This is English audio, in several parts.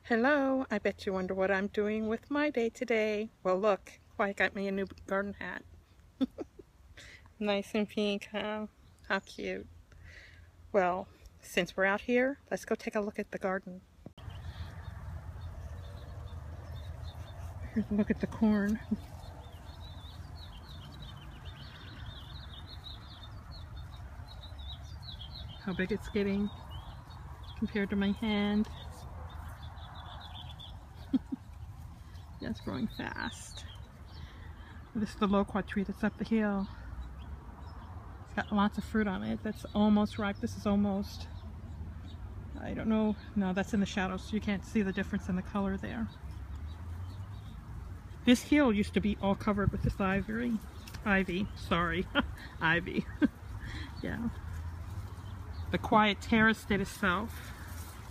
Hello, I bet you wonder what I'm doing with my day today. Well, look, Quiet got me a new garden hat. Nice and pink, huh? How cute. Well, since we're out here, let's go take a look at the garden. Here's a look at the corn. How big it's getting compared to my hand. Yeah, it's growing fast. This is the loquat tree that's up the hill. It's got lots of fruit on it. That's almost ripe. This is almost, I don't know. No, that's in the shadows, so you can't see the difference in the color there. This hill used to be all covered with this ivy. Ivy. Yeah. The quiet terraced it itself.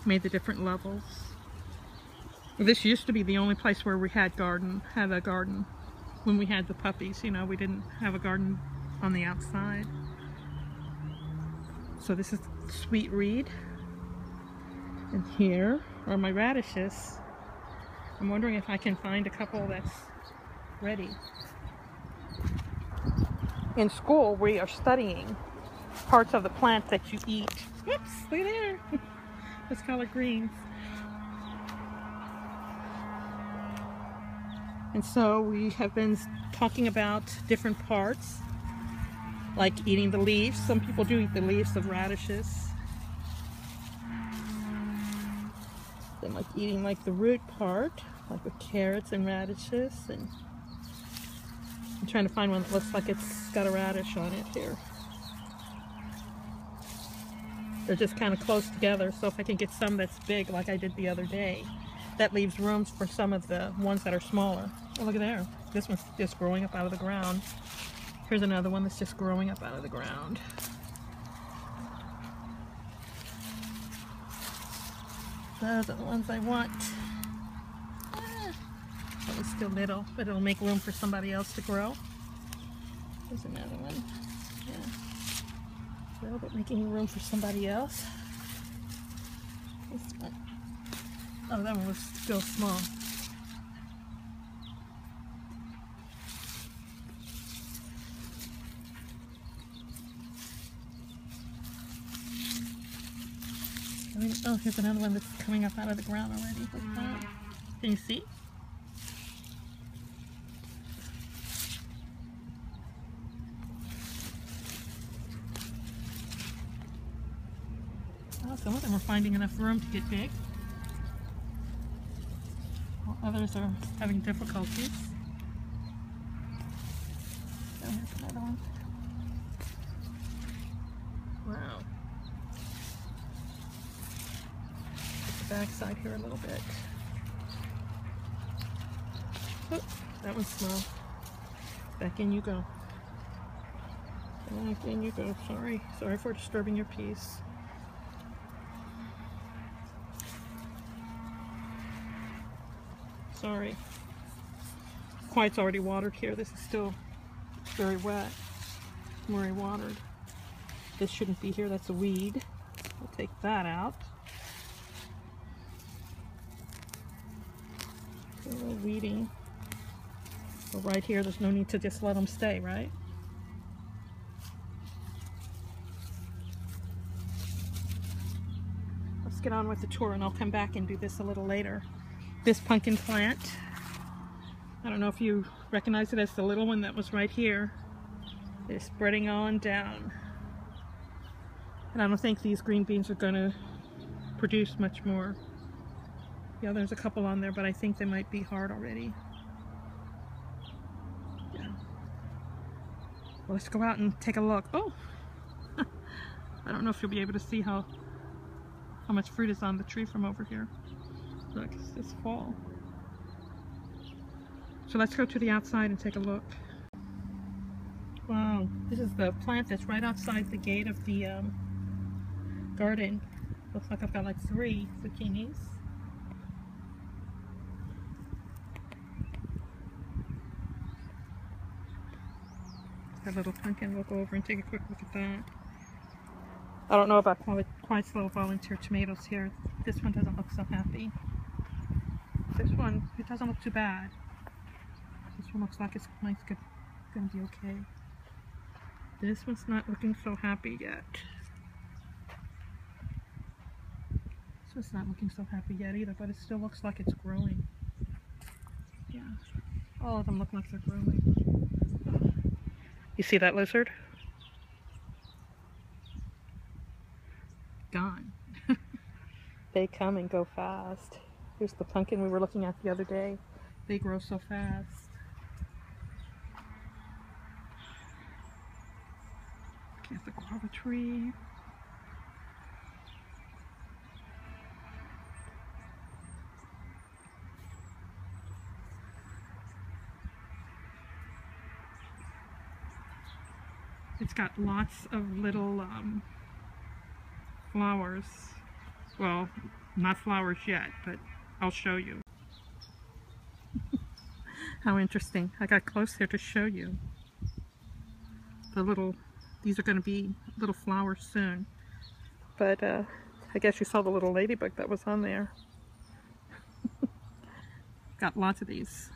Made the different levels. This used to be the only place where we had a garden. When we had the puppies, you know, we didn't have a garden on the outside. So this is sweet reed. And here are my radishes. I'm wondering if I can find a couple that's ready. In school, we are studying parts of the plant that you eat. Whoops, look there. It's collard greens. And so we have been talking about different parts, like eating the leaves. Some people do eat the leaves of radishes. Then like eating like the root part, like with carrots and radishes. And I'm trying to find one that looks like it's got a radish on it here. They're just kind of close together, so if I can get some that's big like I did the other day, that leaves room for some of the ones that are smaller. Oh, look at there. This one's just growing up out of the ground. Here's another one that's just growing up out of the ground. Those are the ones I want. That was still little, but it'll make room for somebody else to grow. There's another one. Yeah. Little bit making room for somebody else. This one. Oh, that one was still small. Oh, here's another one that's coming up out of the ground already. Look at that. Can you see? Oh, some of them are finding enough room to get big. While others are having difficulties. Oh, here's another one. Wow. Back side here a little bit. Oh, that one's small. Back in you go. Back in you go. Sorry for disturbing your peace. Sorry. Quiet's already watered here. This is still very wet. Where I watered. This shouldn't be here. That's a weed. We'll take that out. A little weeding. Well, right here, there's no need to just let them stay, right? Let's get on with the tour and I'll come back and do this a little later. This pumpkin plant, I don't know if you recognize it as the little one that was right here. It's spreading on down. And I don't think these green beans are going to produce much more. Yeah, there's a couple on there, but I think they might be hard already. Yeah. Well, let's go out and take a look. Oh! I don't know if you'll be able to see how much fruit is on the tree from over here. Look, it's this fall. So let's go to the outside and take a look. Wow, this is the plant that's right outside the gate of the garden. Looks like I've got like 3 zucchinis. That little pumpkin, we'll go over and take a quick look at that. I don't know about quite slow volunteer tomatoes here. This one doesn't look so happy. This one, it doesn't look too bad. This one looks like it's gonna be okay. This one's not looking so happy yet. This one's not looking so happy yet either, but it still looks like it's growing. Yeah, all of them look like they're growing. You see that lizard? Gone. They come and go fast. Here's the pumpkin we were looking at the other day. They grow so fast. Looking at the guava tree. It's got lots of little flowers. Well, not flowers yet, but I'll show you. How interesting. I got close here to show you. These are going to be little flowers soon. But I guess you saw the little ladybug that was on there. Got lots of these.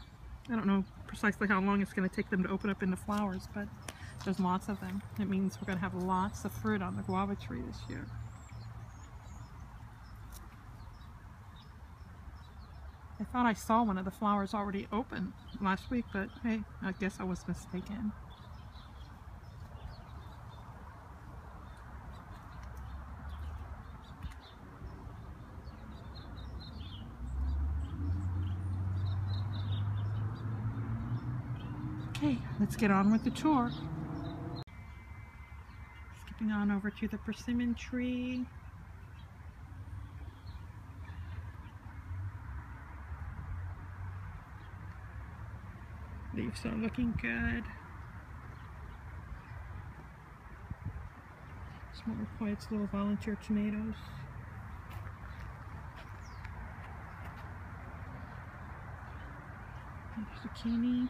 I don't know precisely how long it's going to take them to open up into flowers, but there's lots of them. It means we're going to have lots of fruit on the guava tree this year. I thought I saw one of the flowers already open last week, but hey, I guess I was mistaken. Okay, let's get on with the tour. Skipping on over to the persimmon tree. Leaves are looking good. Smaller Quiet's little volunteer tomatoes. Zucchini.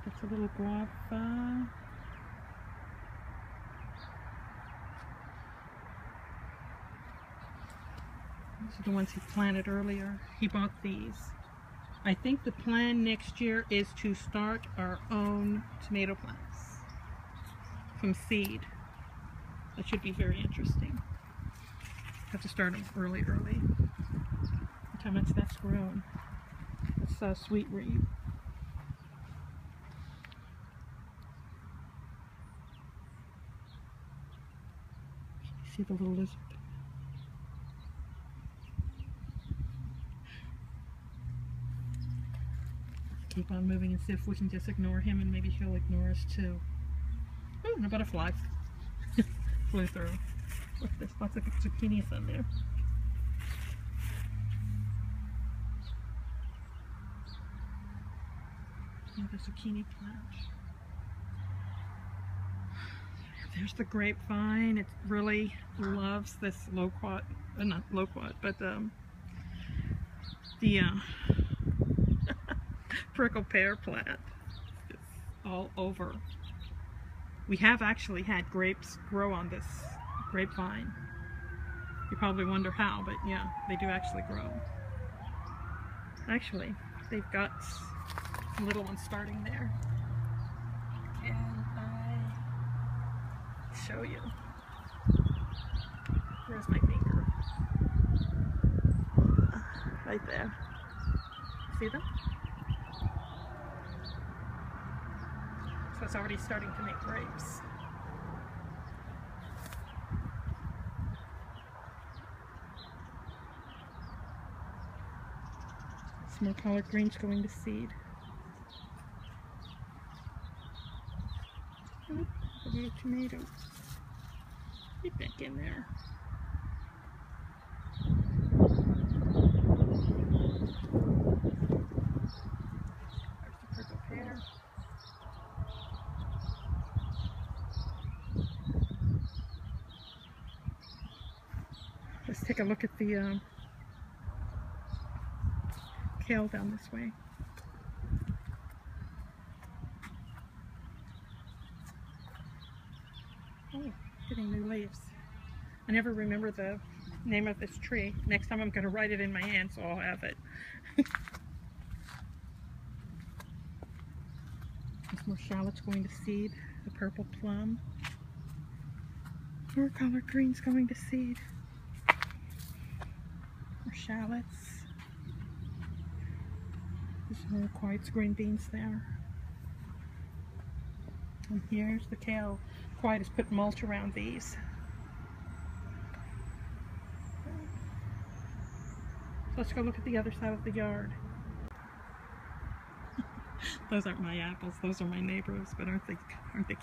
That's a little guava. These are the ones he planted earlier. He bought these. I think the plan next year is to start our own tomato plants from seed. That should be very interesting. Have to start them early. By the time that's grown. It's sweet reed. See the little lizard? Keep on moving and see if we can just ignore him, and maybe he'll ignore us too. Oh, and a butterfly flew through. Look, there's lots of zucchinis on there. The zucchini plant. There's the grapevine. It really loves this loquat, not loquat, but the prickle pear plant. It's all over. We have actually had grapes grow on this grapevine. You probably wonder how, but yeah, they do actually grow. Actually, they've got little ones starting there. Can I show you? Where's my finger? Right there. See them? So it's already starting to make grapes. Some more collard greens going to seed. Oh, a little tomato. Get back in there. There's the purple pear. Let's take a look at the kale down this way. Oh, getting new leaves. I never remember the name of this tree. Next time I'm going to write it in my hand so I'll have it. There's more shallots going to seed. The purple plum. More collard greens going to seed. More shallots. There's more Quiet's green beans there. And here's the kale. Quiet has put mulch around these. So let's go look at the other side of the yard. Those aren't my apples, those are my neighbors, but aren't they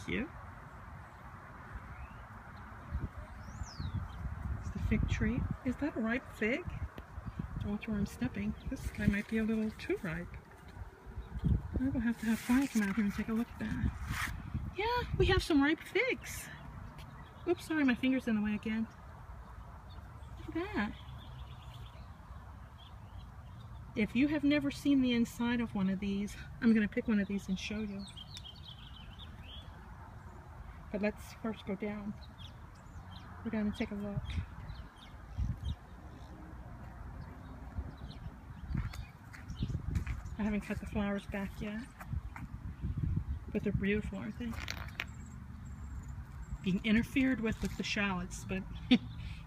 cute? It's the fig tree. Is that a ripe fig? Watch where I'm stepping. This guy might be a little too ripe. I will have to have Kyle come out here and take a look at that. Yeah, we have some ripe figs. Oops, sorry, my finger's in the way again. Look at that. If you have never seen the inside of one of these, I'm going to pick one of these and show you. But let's first go down. Go down and take a look. I haven't cut the flowers back yet. But they're beautiful, aren't they? Being interfered with the shallots, but yeah,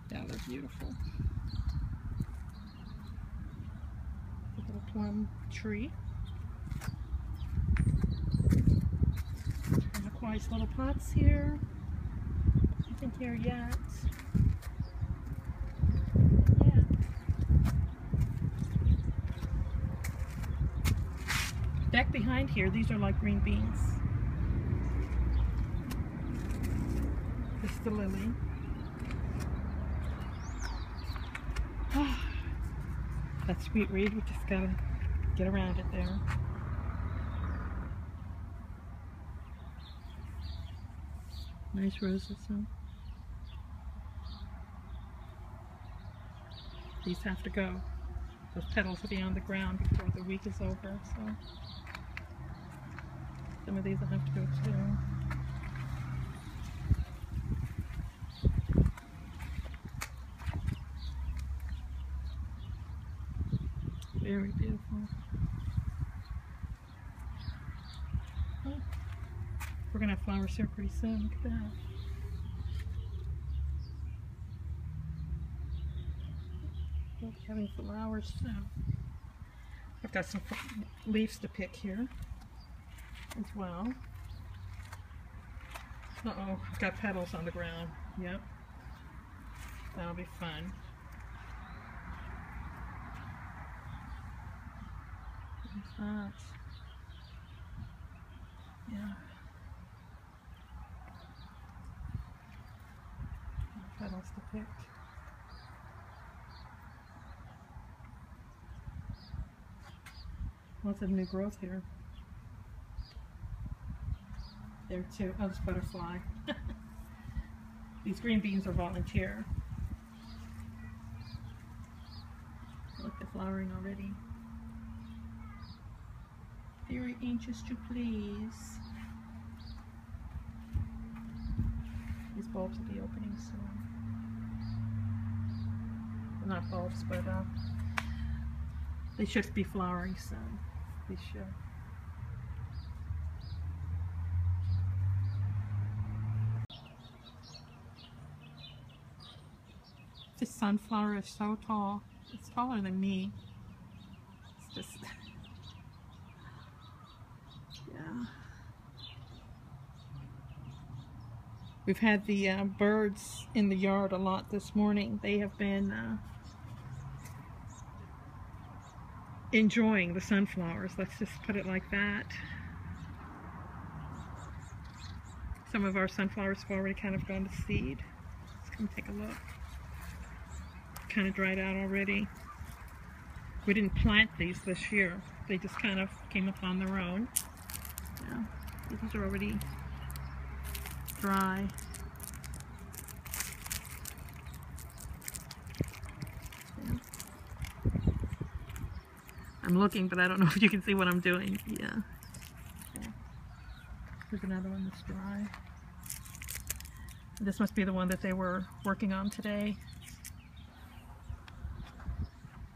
they're beautiful. The little plum tree. And the Quiet's little pots here. Nothing here yet. Yeah. Back behind here, these are like green beans. This is the lily. Oh, that sweet reed, we just gotta get around it there. Nice roses, huh? These have to go. Those petals will be on the ground before the week is over, so some of these will have to go too. Very beautiful. Oh, we're gonna have flowers here pretty soon. Look at that. We'll be having flowers soon. I've got some leaves to pick here as well. Uh-oh, I've got petals on the ground. Yep. That'll be fun. That. Yeah. Petals to pick. Lots of new growth here. There too. Oh, it's butterfly. These green beans are volunteer. Look, they're flowering already. Very anxious to please. These bulbs will be opening soon. Well, not bulbs, but they should be flowering soon. They should. This sunflower is so tall. It's taller than me. It's just... yeah. We've had the birds in the yard a lot this morning. They have been enjoying the sunflowers. Let's just put it like that. Some of our sunflowers have already kind of gone to seed. Let's come take a look. Kind of dried out already. We didn't plant these this year. They just kind of came up on their own. Yeah, these are already dry. Yeah. I'm looking, but I don't know if you can see what I'm doing. Yeah. Here's another one that's dry. This must be the one that they were working on today.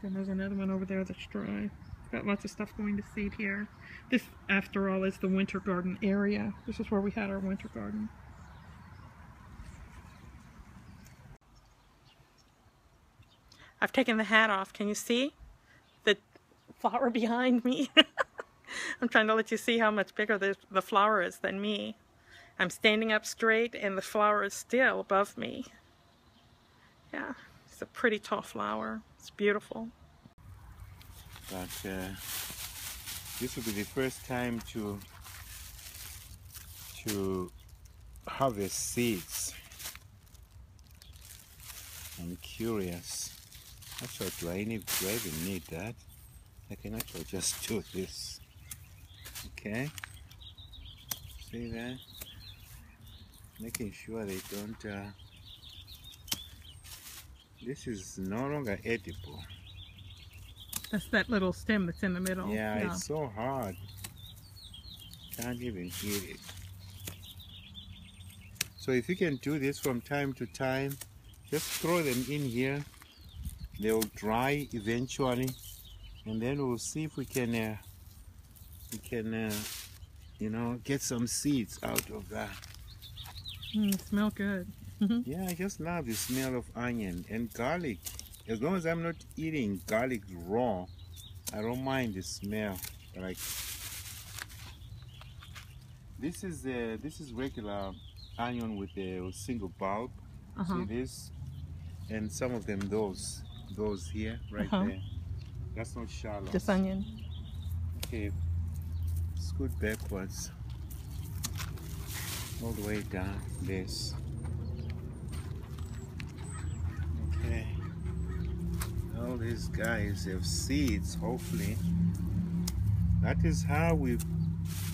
Then there's another one over there that's dry. Got lots of stuff going to seed here. This, after all, is the winter garden area. This is where we had our winter garden. I've taken the hat off. Can you see the flower behind me? I'm trying to let you see how much bigger the flower is than me. I'm standing up straight and the flower is still above me. Yeah, it's a pretty tall flower. It's beautiful. But this will be the first time to harvest seeds. I'm curious. Actually, do I even need that? I can actually just do this. Okay. See that? Making sure they don't. This is no longer edible. That's that little stem that's in the middle. Yeah, it's so hard. Can't even eat it. So if you can do this from time to time, just throw them in here. They'll dry eventually, and then we'll see if we can you know, get some seeds out of that. Smell good. Yeah, I just love the smell of onion and garlic. As long as I'm not eating garlic raw, I don't mind the smell. Like this is regular onion with a single bulb. See this, and some of them those here right there. That's not shallots. This onion. Okay, scoot backwards all the way down this. Okay, all these guys have seeds. Hopefully that is how we,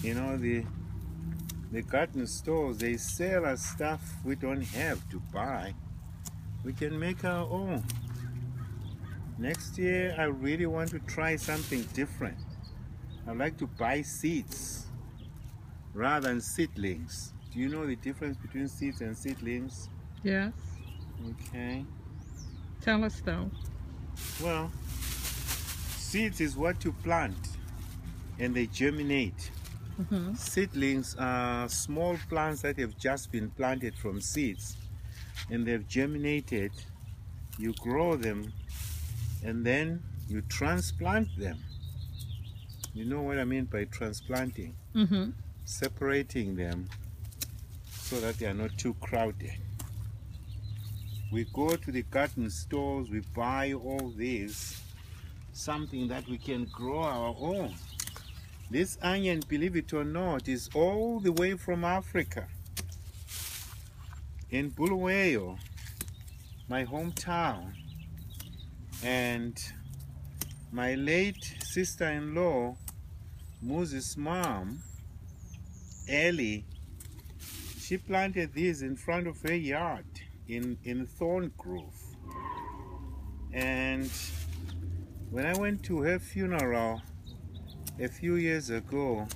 you know, the garden stores, they sell us stuff we don't have to buy. We can make our own. Next year I really want to try something different. I'd like to buy seeds rather than seedlings. Do you know the difference between seeds and seedlings? Yes. Okay. Tell us though. Well, seeds is what you plant and they germinate. Seedlings are small plants that have just been planted from seeds and they've germinated. You grow them and then you transplant them. You know what I mean by transplanting? Separating them so that they are not too crowded. We go to the garden stores, we buy all these, something that we can grow our own. This onion, believe it or not, is all the way from Africa. In Bulawayo, my hometown, and my late sister-in-law, Moses' mom, Ellie, she planted these in front of her yard in Thorn Grove. And when I went to her funeral a few years ago,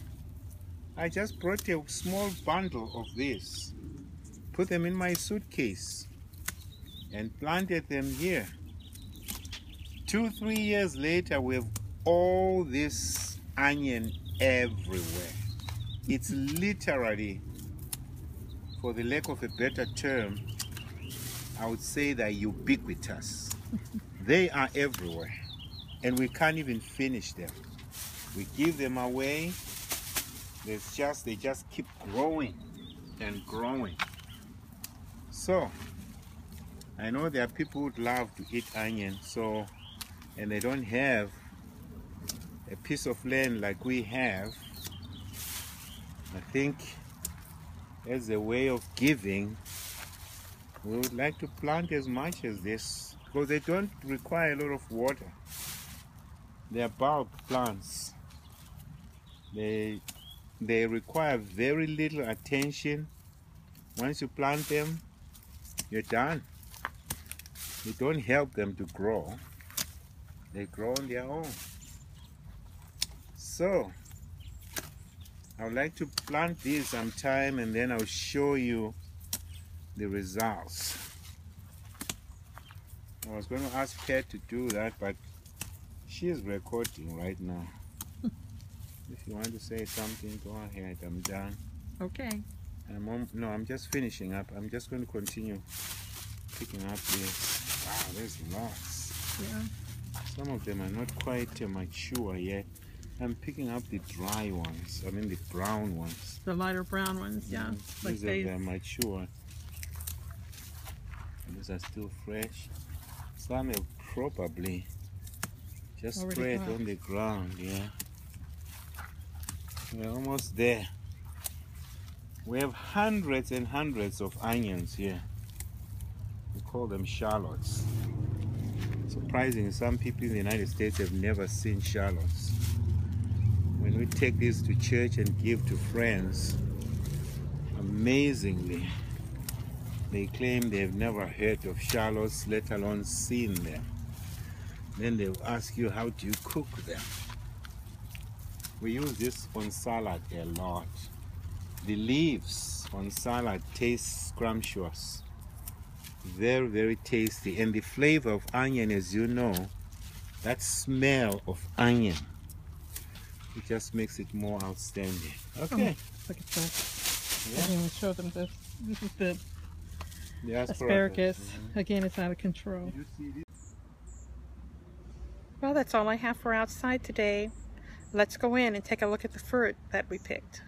I just brought a small bundle of this, put them in my suitcase, and planted them here. 2-3 years later, we have all this onion everywhere. It's literally, for the lack of a better term, I would say they're ubiquitous. They are everywhere, and we can't even finish them. We give them away. They just keep growing and growing. So I know there are people who would love to eat onion, and they don't have a piece of land like we have. I think as a way of giving, we would like to plant as much as this, because they don't require a lot of water. They are bulb plants. They require very little attention. Once you plant them, you're done. You don't help them to grow. They grow on their own. So I would like to plant these sometime, and then I'll show you the results. I was going to ask Pat to do that, but She is recording right now. If you want to say something, go ahead. I'm done. Okay. No, I'm just finishing up. I'm just going to continue picking up this. Wow, there's lots. Yeah. Some of them are not quite mature yet. I'm picking up the dry ones. I mean the brown ones. The lighter brown ones, yeah. Like These are mature. These are still fresh. Some have probably just spread on the ground, yeah. We're almost there. We have hundreds and hundreds of onions here. We call them shallots. Surprising, some people in the United States have never seen shallots. When we take these to church and give to friends, amazingly, they claim they've never heard of shallots, let alone seen them. Then they'll ask you, how do you cook them? We use this on salad a lot. The leaves on salad taste scrumptious. Very, very tasty. And the flavor of onion, as you know, that smell of onion, it just makes it more outstanding. Okay. Oh, look at this. Yeah. I'm going to show them this. This is the asparagus. Again, it's out of control. Did you see this? Well, that's all I have for outside today. Let's go in and take a look at the fruit that we picked.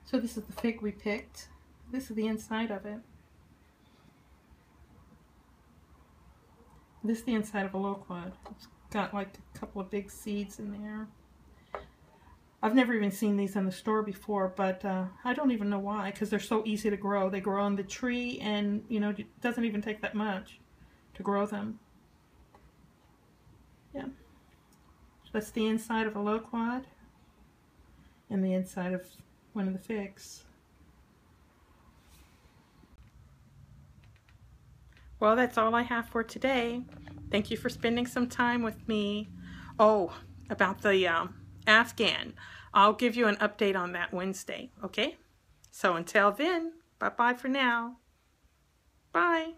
So this is the fig we picked. This is the inside of it. This is the inside of a loquat. It's got like a couple of big seeds in there. I've never even seen these in the store before, but I don't even know why, because they're so easy to grow. They grow on the tree, and you know, it doesn't even take that much to grow them. Yeah. So that's the inside of a loquat and the inside of one of the figs. Well, that's all I have for today. Thank you for spending some time with me. Oh, about the Afghan. I'll give you an update on that Wednesday, okay? So until then, bye-bye for now. Bye.